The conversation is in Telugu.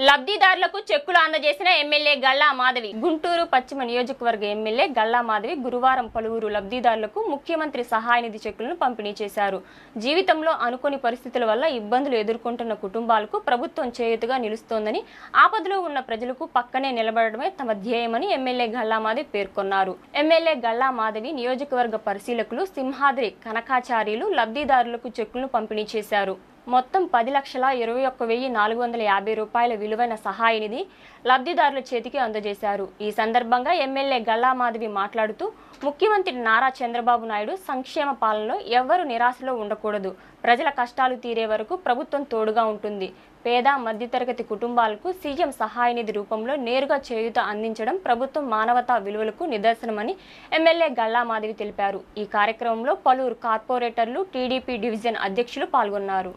లబ్ధిదారులకు చెక్కులు అందజేసిన ఎమ్మెల్యే గల్లా మాధవి. గుంటూరు పశ్చిమ నియోజకవర్గ ఎమ్మెల్యే గల్లా మాధవి గురువారం పలువురు లబ్ధిదారులకు ముఖ్యమంత్రి సహాయ నిధి చెక్కులను పంపిణీ చేశారు. జీవితంలో అనుకోని పరిస్థితుల వల్ల ఇబ్బందులు ఎదుర్కొంటున్న కుటుంబాలకు ప్రభుత్వం చేయూతగా నిలుస్తోందని, ఆపదలో ఉన్న ప్రజలకు పక్కనే నిలబడడమే తమ ధ్యేయమని ఎమ్మెల్యే గల్లా మాధవి పేర్కొన్నారు. ఎమ్మెల్యే గల్లా మాధవి నియోజకవర్గ పరిశీలకులు సింహాద్రి కనకాచార్యులు లబ్ధిదారులకు చెక్కులను పంపిణీ చేశారు. మొత్తం 10,21,450 రూపాయల విలువైన సహాయ నిధి లబ్ధిదారుల చేతికి అందజేశారు. ఈ సందర్భంగా ఎమ్మెల్యే గల్లా మాధవి మాట్లాడుతూ, ముఖ్యమంత్రి నారా చంద్రబాబు నాయుడు సంక్షేమ పాలనలో ఎవ్వరూ నిరాశలో ఉండకూడదు. ప్రజల కష్టాలు తీరే వరకు ప్రభుత్వం తోడుగా ఉంటుంది. పేద మధ్యతరగతి కుటుంబాలకు సీఎం సహాయ నిధి రూపంలో నేరుగా చేయూత అందించడం ప్రభుత్వం మానవతా విలువలకు నిదర్శనమని ఎమ్మెల్యే గల్లా మాధవి తెలిపారు. ఈ కార్యక్రమంలో పలువురు కార్పొరేటర్లు, టీడీపీ డివిజన్ అధ్యక్షులు పాల్గొన్నారు.